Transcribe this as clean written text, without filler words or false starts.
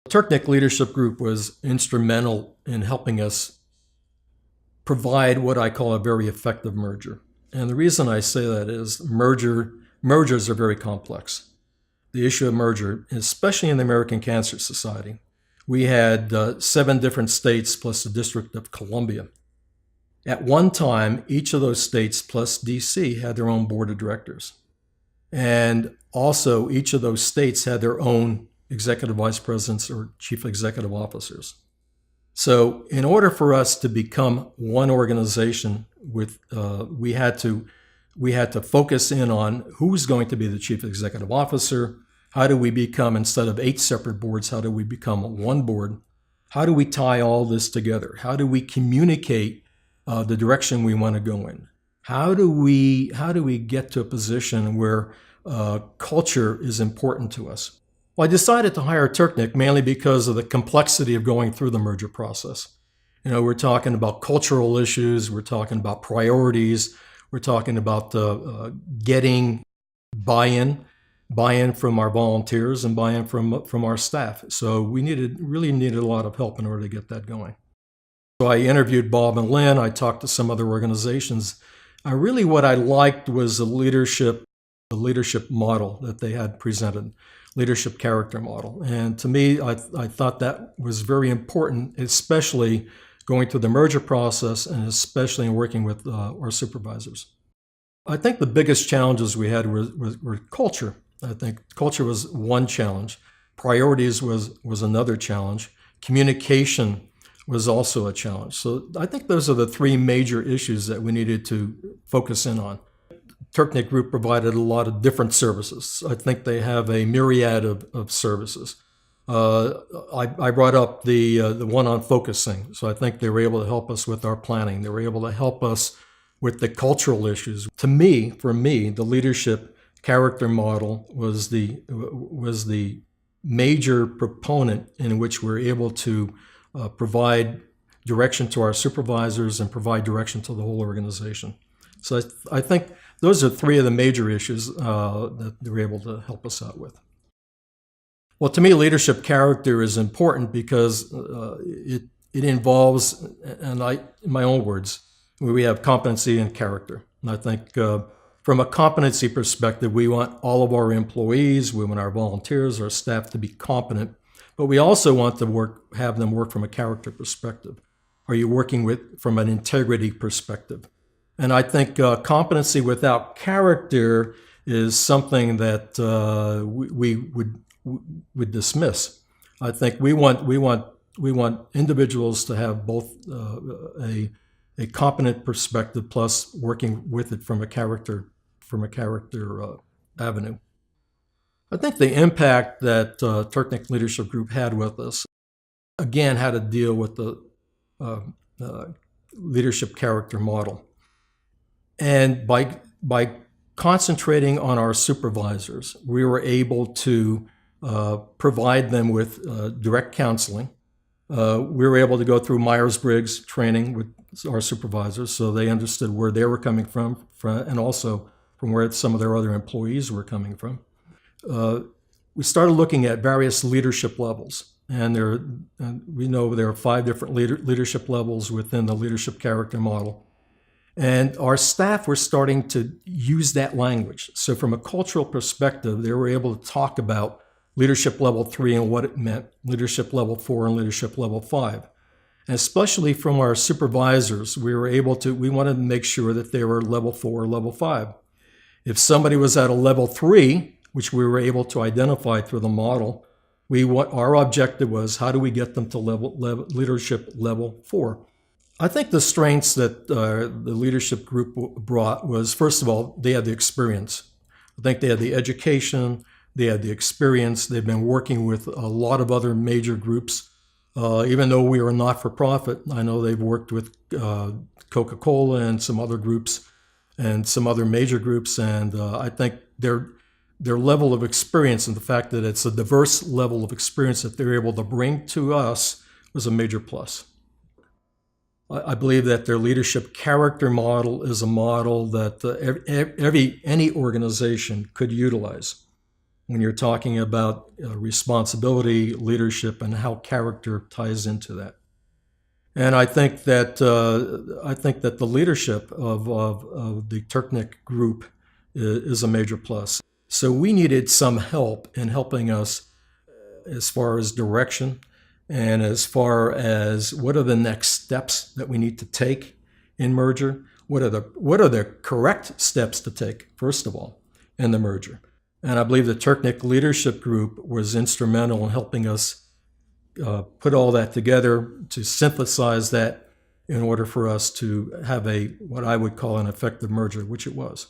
Turknick Leadership Group was instrumental in helping us provide what I call a very effective merger. And the reason I say that is mergers are very complex. The issue of merger, especially in the American Cancer Society, we had 7 different states plus the District of Columbia. At one time, each of those states plus DC had their own board of directors. And also, each of those states had their own executive vice presidents or chief executive officers. So in order for us to become one organization, we had to focus in on who's going to be the chief executive officer. How do we become, instead of 8 separate boards, how do we become one board? How do we tie all this together? How do we communicate the direction we want to go in? How do we get to a position where culture is important to us? Well, I decided to hire Turknick mainly because of the complexity of going through the merger process. You know, we're talking about cultural issues, we're talking about priorities, we're talking about getting buy-in from our volunteers and buy-in from our staff. So we really needed a lot of help in order to get that going. So I interviewed Bob and Lynn. I talked to some other organizations. Really what I liked was the leadership model that they had presented, leadership character model. And to me, I thought that was very important, especially going through the merger process and especially in working with our supervisors. I think the biggest challenges we had were culture. I think culture was one challenge. Priorities was another challenge. Communication was also a challenge. So I think those are the 3 major issues that we needed to focus in on. Turknick Group provided a lot of different services. I think they have a myriad of services. I brought up the one on focusing. So I think they were able to help us with our planning. They were able to help us with the cultural issues. For me, the leadership character model was the major proponent in which we're able to provide direction to our supervisors and provide direction to the whole organization. So I think those are 3 of the major issues that they were able to help us out with. Well, to me, leadership character is important because it involves, and in my own words, we have competency and character. And I think from a competency perspective, we want all of our employees, we want our volunteers, our staff to be competent, but we also want to have them work from a character perspective. Are you working from an integrity perspective? And I think competency without character is something that we would dismiss. I think we want individuals to have both a competent perspective plus working with it from a character avenue. I think the impact that Turknick Leadership Group had with us, again, had to deal with the leadership character model. And by concentrating on our supervisors, we were able to provide them with direct counseling. We were able to go through Myers-Briggs training with our supervisors so they understood where they were coming from and also from where some of their other employees were coming from. We started looking at various leadership levels. And we know there are 5 different leadership levels within the leadership character model. And our staff were starting to use that language. So from a cultural perspective, they were able to talk about leadership level 3 and what it meant, leadership level 4 and leadership level 5. And especially from our supervisors, we wanted to make sure that they were level 4 or level 5. If somebody was at a level 3, which we were able to identify through the model, our objective was, how do we get them to leadership level 4? I think the strengths that the leadership group brought was, first of all, they had the experience. I think they had the education, they had the experience. They've been working with a lot of other major groups. Even though we were not-for-profit, I know they've worked with Coca-Cola and some other groups and some other major groups. And I think their level of experience and the fact that it's a diverse level of experience that they're able to bring to us was a major plus. I believe that their leadership character model is a model that any organization could utilize. when you're talking about responsibility, leadership, and how character ties into that. And I think that the leadership of the Turknik group is a major plus. So we needed some help in helping us as far as direction and as far as what are the next steps that we need to take in merger. What are the correct steps to take, first of all, in the merger? And I believe the Turknik Leadership Group was instrumental in helping us put all that together, to synthesize that in order for us to have what I would call an effective merger, which it was.